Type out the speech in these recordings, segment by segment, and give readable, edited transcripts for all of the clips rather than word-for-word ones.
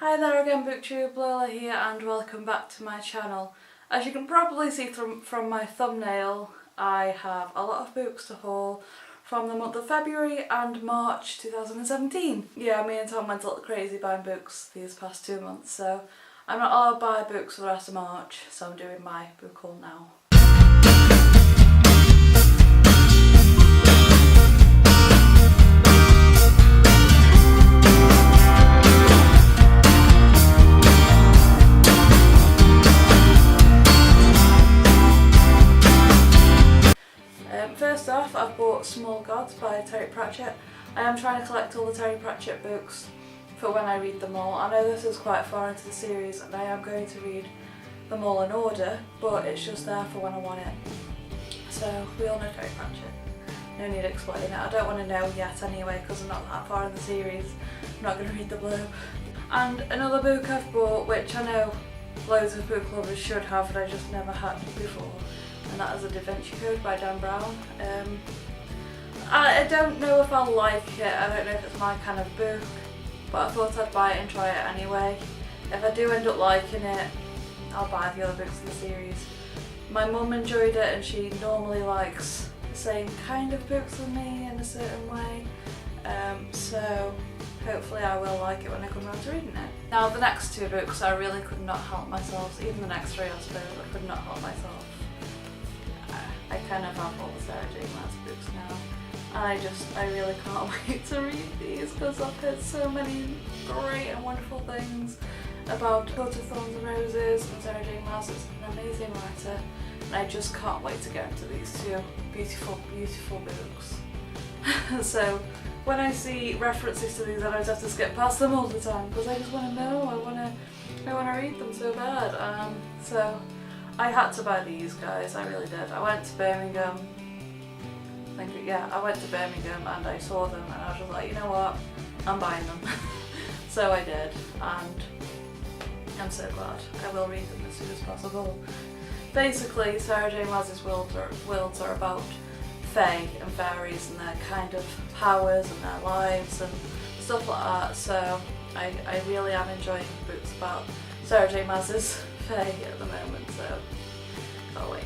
Hi there again, BookTube, Lola here and welcome back to my channel. As you can probably see from my thumbnail, I have a lot of books to haul from the month of February and March 2017. Yeah, me and Tom went a little crazy buying books these past 2 months, so I'm not allowed to buy books for the rest of March, so I'm doing my book haul now. First off, I've bought Small Gods by Terry Pratchett. I am trying to collect all the Terry Pratchett books for when I read them all. I know this is quite far into the series and I am going to read them all in order, but it's just there for when I want it. So, we all know Terry Pratchett. No need to explain it. I don't want to know yet anyway because I'm not that far in the series. I'm not going to read the blurb. And another book I've bought, which I know loads of book lovers should have, but I just never had before. And that is A Da Vinci Code by Dan Brown. I don't know if I'll like it, I don't know if it's my kind of book, but I thought I'd buy it and try it anyway. If I do end up liking it, I'll buy the other books in the series. My mum enjoyed it and she normally likes the same kind of books as me in a certain way, so hopefully I will like it when I come around to reading it. Now the next two books I really could not help myself, even the next three I suppose, I could not help myself. I kind of have all the Sarah J. Maas books now, and I really can't wait to read these because I've heard so many great and wonderful things about Court of Thorns and Roses, and Sarah J. Maas is an amazing writer, and I just can't wait to get into these two beautiful, beautiful books. So when I see references to these, I don't have to skip past them all the time because I just want to know, I want to read them so bad. So I had to buy these, guys, I really did. I went to Birmingham, I went to Birmingham and I saw them and I was just like, you know what, I'm buying them. So I did, and I'm so glad. I will read them as soon as possible. Basically, Sarah J. Maas's worlds are about fae and fairies and their kind of powers and their lives and stuff like that, so I really am enjoying books about Sarah J. Maas's fae at the moment, so can't wait.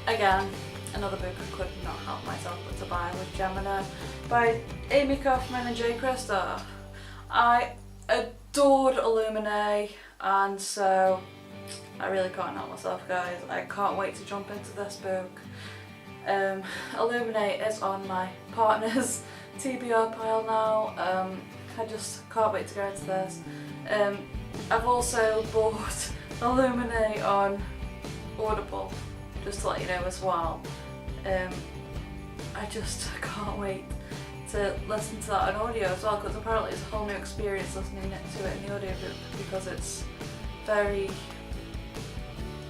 Again, another book I could not help myself but to buy was Gemina by Amy Kaufman and Jay Kristoff. I adored Illuminae, and so I really can't help myself, guys. I can't wait to jump into this book. Illuminae is on my partner's TBR pile now. I just can't wait to go into this. I've also bought Illuminae on Audible, just to let you know as well. I just can't wait to listen to that on audio as well, because apparently it's a whole new experience listening to it in the audiobook because it's very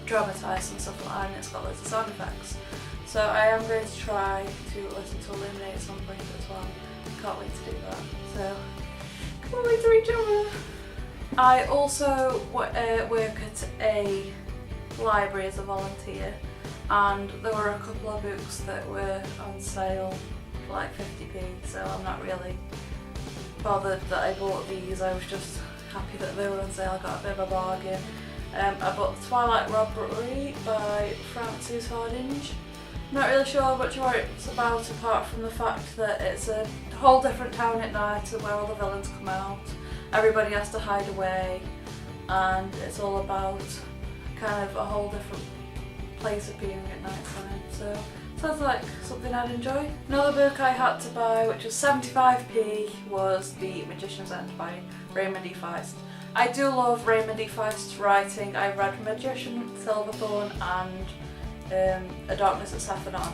dramatised and stuff like that, and it's got loads of sound effects. So I am going to try to listen to Illuminae at some point as well. Can't wait to do that. So can't wait to read Gemina. I also work at a library as a volunteer, and there were a couple of books that were on sale for like 50p, so I'm not really bothered that I bought these. I was just happy that they were on sale. I got a bit of a bargain. I bought The Twilight Robbery by Frances Hardinge. Not really sure much what it's about apart from the fact that it's a whole different town at night where all the villains come out. Everybody has to hide away, and it's all about kind of a whole different place appearing at night time. So sounds like something I'd enjoy. Another book I had to buy, which was 75p, was The Magician's End by Raymond E. Feist. I do love Raymond E. Feist's writing. I read Magician, Silverthorn and A Darkness at Sapphinon.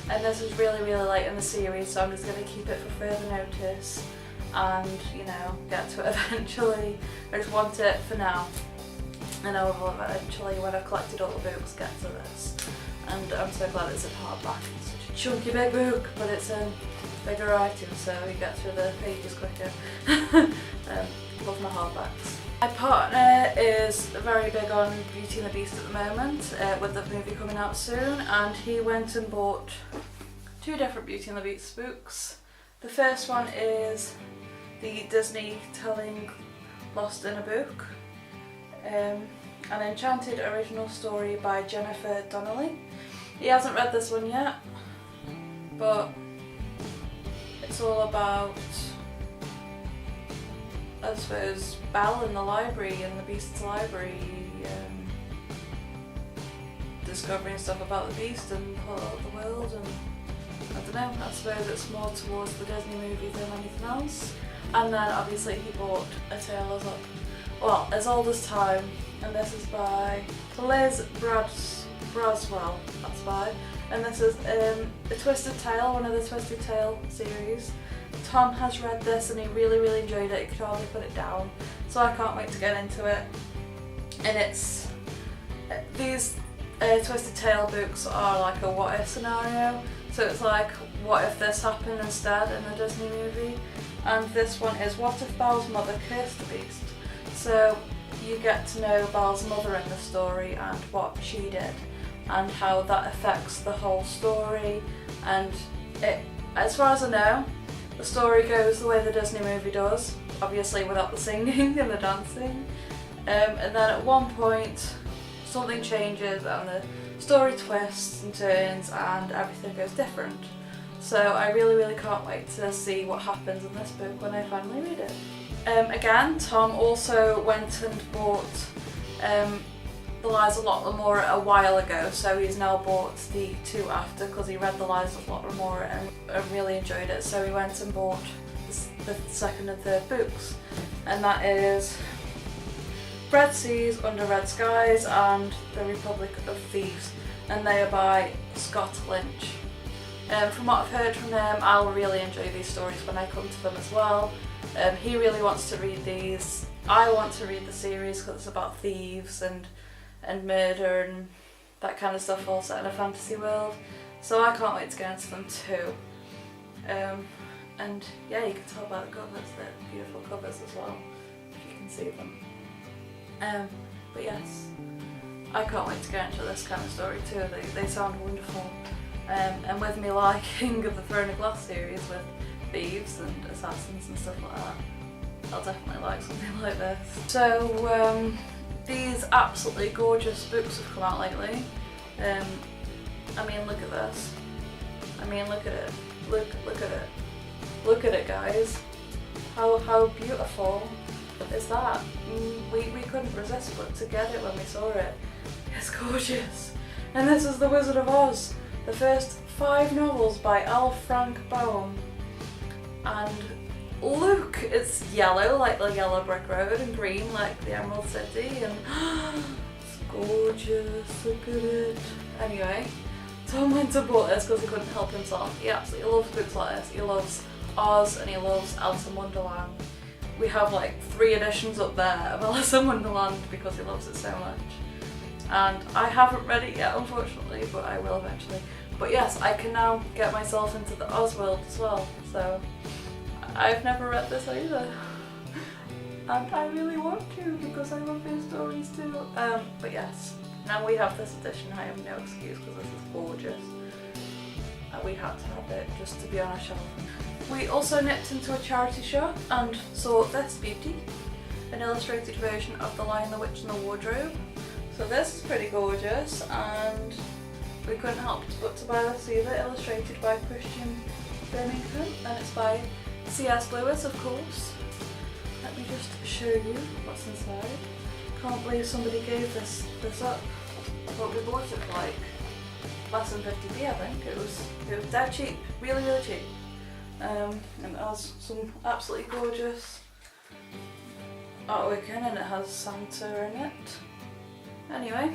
And this is really, really late in the series, so I'm just going to keep it for further notice and, you know, get to it eventually. I just want it for now, and I will eventually, when I've collected all the books, get to this. And I'm so glad it's in hardback. It's such a chunky big book, but it's in bigger writing, so you get through the pages quicker. Love my hardbacks. My partner is very big on Beauty and the Beast at the moment, with the movie coming out soon, and he went and bought 2 different Beauty and the Beast books. The first one is the Disney telling Lost in a Book. An enchanted original story by Jennifer Donnelly. He hasn't read this one yet, but it's all about, I suppose, Belle in the library, in the Beast's library, discovering stuff about the Beast and the world, and I don't know, I suppose it's more towards the Disney movie than anything else. And then obviously he bought A Tale As Old as Time, and this is by Liz Braswell, that's by, and this is A Twisted Tale, one of the Twisted Tale series. Tom has read this and he really enjoyed it, he could hardly put it down, so I can't wait to get into it. And it's, these Twisted Tale books are like a what if scenario, so it's like what if this happened instead in the Disney movie, and this one is what if Belle's mother cursed the Beast. So you get to know Belle's mother in the story and what she did and how that affects the whole story, and it, as far as I know, the story goes the way the Disney movie does, obviously without the singing and the dancing, and then at one point something changes and the story twists and turns and everything goes different. So I really can't wait to see what happens in this book when I finally read it. Again, Tom also went and bought The Lies of Loch Lamora a while ago, so he's now bought the two after because he read The Lies of Loch Lamora and really enjoyed it, so he went and bought the second and third books, and that is Red Seas Under Red Skies and The Republic of Thieves, and they are by Scott Lynch. From what I've heard from him, I'll really enjoy these stories when I come to them as well. He really wants to read these. I want to read the series because it's about thieves and murder and that kind of stuff, all set in a fantasy world. So I can't wait to get into them too. And yeah, you can tell by the covers, they're beautiful covers as well, if you can see them. But yes, I can't wait to get into this kind of story too. They sound wonderful. And with me liking the Throne of Glass series with thieves and assassins and stuff like that, I'll definitely like something like this. So these absolutely gorgeous books have come out lately. I mean, look at this. I mean, look at it. Look at it. Look at it, guys. How beautiful is that? We couldn't resist but to get it when we saw it. It's gorgeous. And this is The Wizard of Oz, the first 5 novels by L. Frank Baum. And look, it's yellow like the yellow brick road and green like the Emerald City, and it's gorgeous, look at it. Anyway, Tom went and bought this because he couldn't help himself. He absolutely loves books like this. He loves Oz and he loves Alice in Wonderland. We have like 3 editions up there of Alice in Wonderland because he loves it so much. And I haven't read it yet, unfortunately, but I will eventually. But yes, I can now get myself into the Oz world as well, so I've never read this either. And I really want to because I love these stories too. But yes, now we have this edition. I have no excuse because this is gorgeous. And we had to have it just to be on our shelf. We also nipped into a charity shop and saw this beauty, an illustrated version of The Lion, the Witch and the Wardrobe. So this is pretty gorgeous, and we couldn't help but to buy this either, illustrated by Christian Birmingham, and it's by c.s.Lewis, of course. Let me just show you what's inside. Can't believe somebody gave this up, but we bought it for like less than 50p, I think. It was dead cheap, really cheap. And it has some absolutely gorgeous artwork in, and it has Santa in it. Anyway,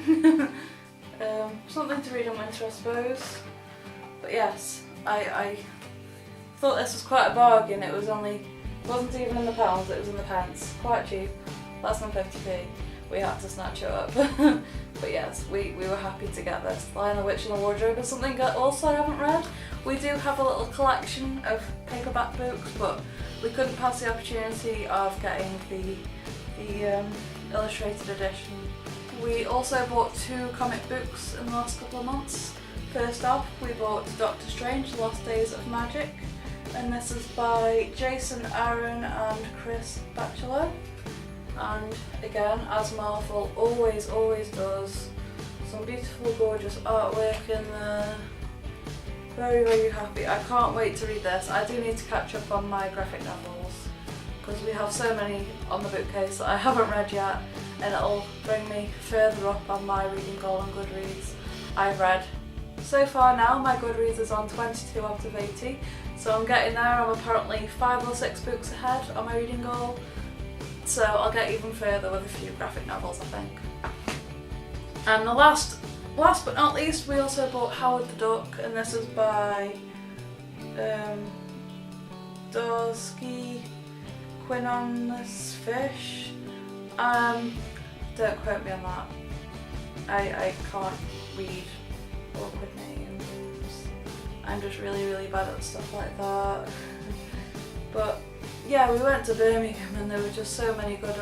something to read in winter, I suppose. But yes, I thought this was quite a bargain. It wasn't even in the pounds, it was in the pence. Quite cheap, less than 50p. We had to snatch it up. But yes, we were happy to get this. Lion, the Witch and the Wardrobe is something that also I haven't read. We do have a little collection of paperback books, but we couldn't pass the opportunity of getting the illustrated edition. We also bought 2 comic books in the last couple of months. First off, we bought Doctor Strange, The Lost Days of Magic, and this is by Jason Aaron and Chris Batchelor. and again, as Marvel always does, some beautiful gorgeous artwork in there. Very happy. I can't wait to read this. I do need to catch up on my graphic novels because we have so many on the bookcase that I haven't read yet, and it'll bring me further up on my reading goal on Goodreads. I've read, so far now my Goodreads is on 22 out of 80, so I'm getting there. I'm apparently 5 or 6 books ahead on my reading goal, so I'll get even further with a few graphic novels, I think. And the last but not least, we also bought Howard the Duck, and this is by Dorsky Quinonus Fish. Don't quote me on that. I can't read awkward names. I'm just really bad at stuff like that. But yeah, we went to Birmingham and there were just so many good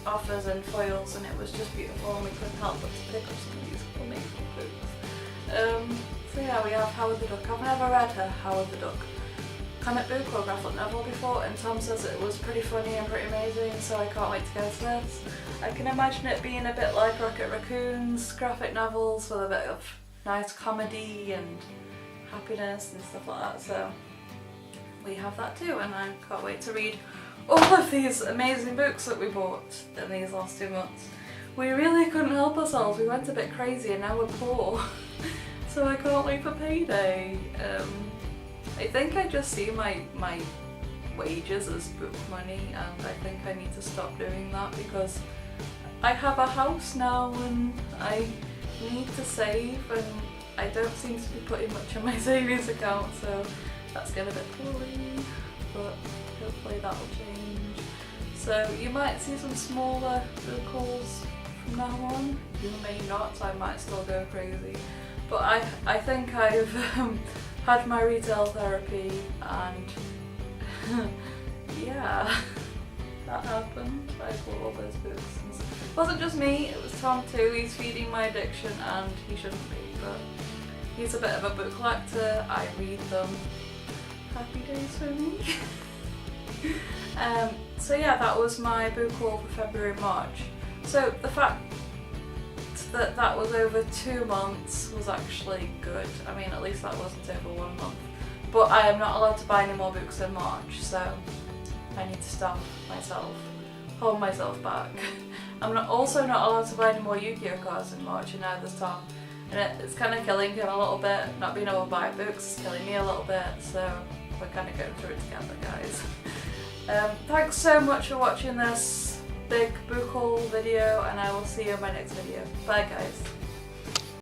offers and foils, and it was just beautiful, and we couldn't help but to pick up some of these amazing books. So yeah, we have Howard the Duck. I've never read Howard the Duck comic book or graphic novel before, and Tom says it was pretty funny and pretty amazing, so I can't wait to go to this. I can imagine it being a bit like Rocket Raccoon's graphic novels with a bit of nice comedy and happiness and stuff like that, so we have that too, and I can't wait to read all of these amazing books that we bought in these last 2 months. We really couldn't help ourselves, we went a bit crazy and now we're poor, so I can't wait for payday. I think I just see my wages as book money, and I think I need to stop doing that because I have a house now and I need to save, and I don't seem to be putting much in my savings account, so that's getting a bit poorly, but hopefully that will change. So you might see some smaller book hauls from now on, you may not, I might still go crazy, but I think I've had my retail therapy, and yeah, that happened. I bought all those books. It wasn't just me, it was Tom too. He's feeding my addiction, and he shouldn't be, but he's a bit of a book collector. I read them. Happy days for me. So yeah, that was my book haul for February and March. So the fact that was over 2 months was actually good. I mean, at least that wasn't over 1 month. But I am not allowed to buy any more books in March, so I need to stop myself, hold myself back. I'm also not allowed to buy any more Yu-Gi-Oh cards in March, and neither is Tom. And it's kind of killing him a little bit. Not being able to buy books is killing me a little bit, so we're kind of going through it together, guys. Thanks so much for watching this big book haul video, and I will see you in my next video. Bye guys.